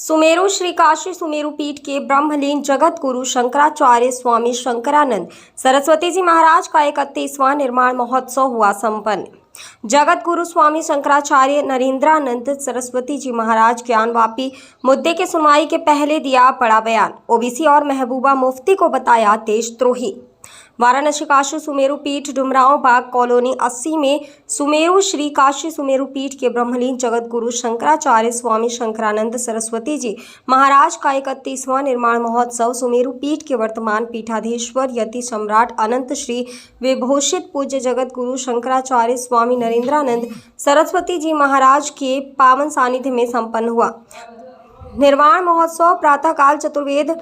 सुमेरु श्री काशी सुमेरु पीठ के ब्रह्मलीन जगत गुरु शंकराचार्य स्वामी शंकरानंद सरस्वती जी महाराज का 31वां निर्माण महोत्सव हुआ संपन्न। जगत गुरु स्वामी शंकराचार्य नरेंद्रानंद सरस्वती जी महाराज ज्ञानवापी मुद्दे की सुनवाई के पहले दिया बड़ा बयान। ओबीसी और महबूबा मुफ्ती को बताया देशद्रोही। वाराणसी काशी सुमेरु पीठ डुमरांव बाग कॉलोनी 80 में सुमेरु श्री काशी सुमेरु पीठ के ब्रह्मलीन जगत गुरु शंकराचार्य स्वामी शंकरानंद सरस्वती जी महाराज का 31वां निर्माण महोत्सव सुमेरु पीठ के वर्तमान पीठाधीश्वर यति सम्राट अनंत श्री विभूषित पूज्य जगत गुरु शंकराचार्य स्वामी नरेंद्रानंद सरस्वती जी महाराज के पावन सानिध्य में संपन्न हुआ। निर्माण महोत्सव प्रातःकाल चतुर्वेद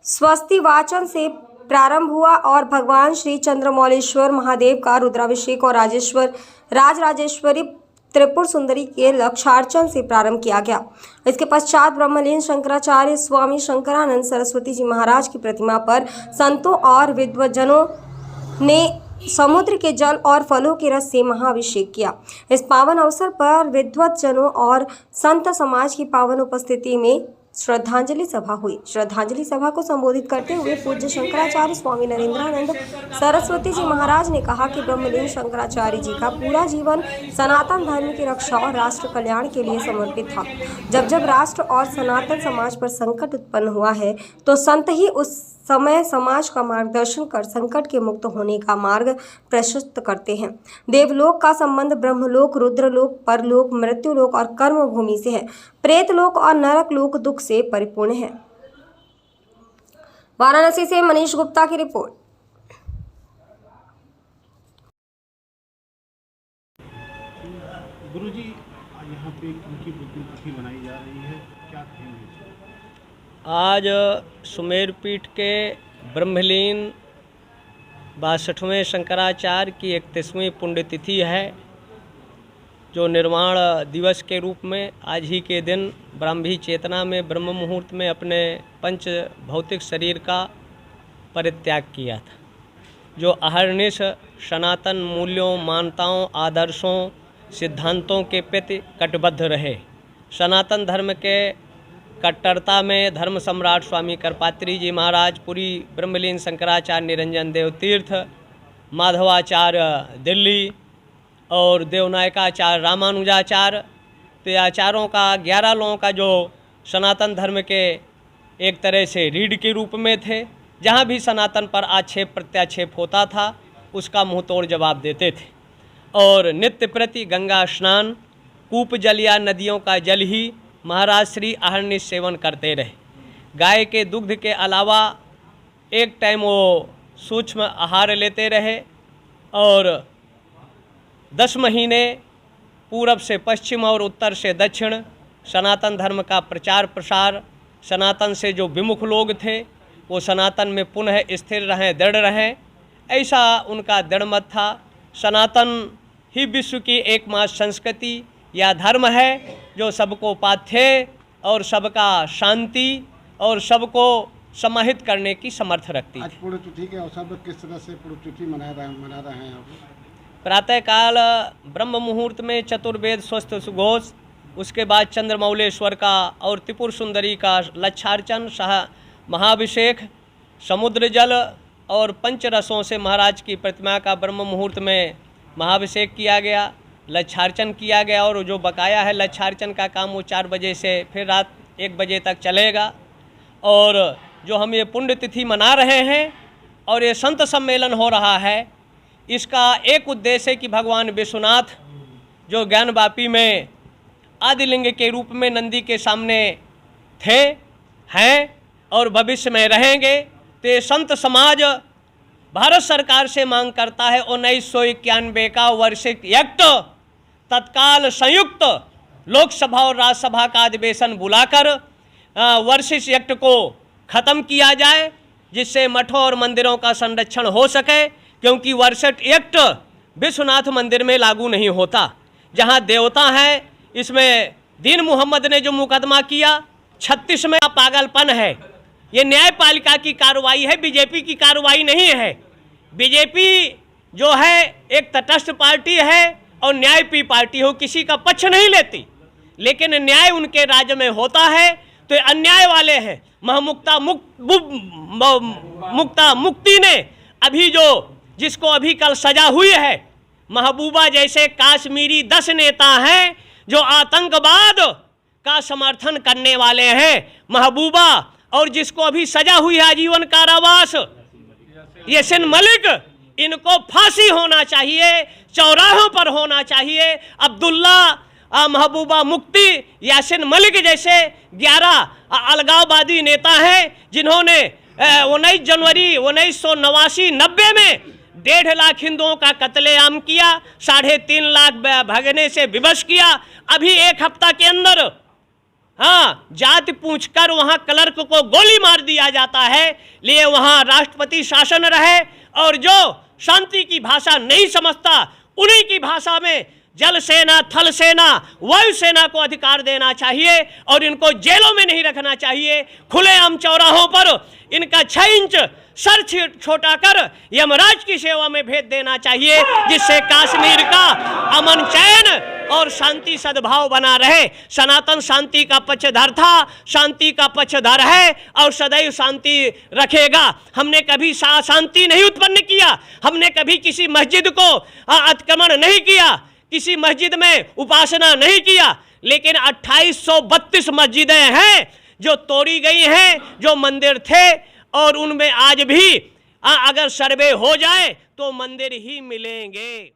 स्वस्ति वाचन से प्रारंभ हुआ और भगवान श्री चंद्रमौलेश्वर महादेव का रुद्राभिषेक और राजराजेश्वरी त्रिपुर सुंदरी के लक्षार्चन से प्रारंभ किया गया। इसके पश्चात ब्रह्मलीन शंकराचार्य स्वामी शंकरानंद सरस्वती जी महाराज की प्रतिमा पर संतों और विद्वज्जनों ने समुद्र के जल और फलों के रस से महाअभिषेक किया। इस पावन अवसर पर विद्वज्जनों और संत समाज की पावन उपस्थिति में श्रद्धांजलि सभा हुई। श्रद्धांजलि सभा को संबोधित करते हुए पूज्य शंकराचार्य स्वामी नरेंद्रानंद सरस्वती जी महाराज ने कहा कि ब्रह्मलीन शंकराचार्य जी का पूरा जीवन सनातन धर्म की रक्षा और राष्ट्र कल्याण के लिए समर्पित था। जब जब राष्ट्र और सनातन समाज पर संकट उत्पन्न हुआ है तो संत ही उस समय समाज का मार्गदर्शन कर संकट के मुक्त होने का मार्ग प्रशस्त करते हैं। देवलोक का संबंध ब्रह्मलोक, रुद्रलोक, परलोक, मृत्युलोक और कर्म भूमि से है। प्रेतलोक और नरक लोक दुख से परिपूर्ण है। वाराणसी से मनीष गुप्ता की रिपोर्ट। गुरुजी, यहाँ पे उनकी पुण्यतिथि मनाई जा रही है, क्या कहेंगे? आज सुमेरु पीठ के ब्रह्मलीन 62वें शंकराचार्य की 31वीं पुण्यतिथि है, जो निर्माण दिवस के रूप में आज ही के दिन ब्राह्मी चेतना में ब्रह्म मुहूर्त में अपने पंच भौतिक शरीर का परित्याग किया था, जो अहर्निश सनातन मूल्यों, मान्यताओं, आदर्शों, सिद्धांतों के प्रति कटिबद्ध रहे। सनातन धर्म के कट्टरता में धर्म सम्राट स्वामी करपात्री जी महाराज, पूरी ब्रह्मलीन शंकराचार्य निरंजन देव तीर्थ, माधवाचार्य दिल्ली और देवनायकाचार्य रामानुजाचार्य, तो आचार्यों का 11 लोगों का जो सनातन धर्म के एक तरह से रीढ़ के रूप में थे, जहाँ भी सनातन पर आक्षेप प्रत्याक्षेप होता था उसका मुँह तोड़ जवाब देते थे और नित्य प्रति गंगा स्नान, कूप जल या नदियों का जल ही महाराज श्री अहर्निश सेवन करते रहे। गाय के दुग्ध के अलावा एक टाइम वो सूक्ष्म आहार लेते रहे और 10 महीने पूरब से पश्चिम और उत्तर से दक्षिण सनातन धर्म का प्रचार प्रसार, सनातन से जो विमुख लोग थे वो सनातन में पुनः स्थिर रहें, दृढ़ रहें, ऐसा उनका दृढ़ मत था। सनातन ही विश्व की एकमात्र संस्कृति या धर्म है जो सबको पाथ्य और सबका शांति और सबको समाहित करने की समर्थ रखती है। आज पुण्यतिथि के अवसर पर किस तरह से पुण्यतिथि मना रहे हैं आप? प्रातःकाल ब्रह्म मुहूर्त में चतुर्वेद स्वस्थ सुघोष, उसके बाद चंद्रमौलेश्वर का और त्रिपुर सुंदरी का लक्षार्चन, महाअभिषेक, समुद्र जल और पंचरसों से महाराज की प्रतिमा का ब्रह्म मुहूर्त में महाअभिषेक किया गया, लक्षार्चन किया गया और जो बकाया है लक्षार्चन का काम वो 4 बजे से फिर रात 1 बजे तक चलेगा। और जो हम ये पुण्यतिथि मना रहे हैं और ये संत सम्मेलन हो रहा है, इसका एक उद्देश्य है कि भगवान विश्वनाथ जो ज्ञानवापी में आदिलिंग के रूप में नंदी के सामने थे, हैं और भविष्य में रहेंगे, तो ये संत समाज भारत सरकार से मांग करता है 1991 का वार्षिक एक्ट तत्काल संयुक्त लोकसभा और राज्यसभा का अधिवेशन बुलाकर वार्षिक एक्ट को ख़त्म किया जाए, जिससे मठों और मंदिरों का संरक्षण हो सके, क्योंकि वार्षिक एक्ट विश्वनाथ मंदिर में लागू नहीं होता। जहां देवता हैं, इसमें दीन मोहम्मद ने जो मुकदमा किया 36 में पागलपन है। ये न्यायपालिका की कार्रवाई है, बीजेपी की कार्रवाई नहीं है। बीजेपी जो है एक तटस्थ पार्टी है और न्यायपी पार्टी हो, किसी का पक्ष नहीं लेती। लेकिन न्याय उनके राज्य में होता है तो ये अन्याय वाले हैं। मुक्ता मुक्ति ने अभी जिसको अभी कल सजा हुई है, महबूबा जैसे काश्मीरी 10 नेता हैं जो आतंकवाद का समर्थन करने वाले हैं। महबूबा और जिसको अभी सजा हुई है आजीवन कारावास, यासीन मलिक, इनको फांसी होना चाहिए, चौराहों पर होना चाहिए। अब्दुल्ला, महबूबा मुफ्ती, यासीन मलिक जैसे 11 अलगाववादी नेता हैं जिन्होंने 19 जनवरी 1989-90 में 1.5 लाख हिंदुओं का कत्लेआम किया, 3.5 लाख भगने से विवश किया। अभी 1 हफ्ता के अंदर जाति पूछकर वहां क्लर्क को गोली मार दिया जाता है। लिए वहां राष्ट्रपति शासन रहे और जो शांति की भाषा नहीं समझता उन्हीं की भाषा में जल सेना, थल सेना, वायु सेना को अधिकार देना चाहिए और इनको जेलों में नहीं रखना चाहिए। खुलेआम चौराहों पर इनका 6 इंच सर छोटा कर यमराज की सेवा में भेज देना चाहिए, जिससे कश्मीर का अमन, चैन और शांति सद्भाव बना रहे। सनातन शांति का पक्षधर था, शांति का पक्षधर है और सदैव शांति रखेगा। हमने कभी शांति नहीं उत्पन्न किया, हमने कभी किसी मस्जिद को अतिक्रमण नहीं किया, किसी मस्जिद में उपासना नहीं किया, लेकिन 2832 मस्जिदें हैं जो तोड़ी गई हैं, जो मंदिर थे और उनमें आज भी अगर सर्वे हो जाए तो मंदिर ही मिलेंगे।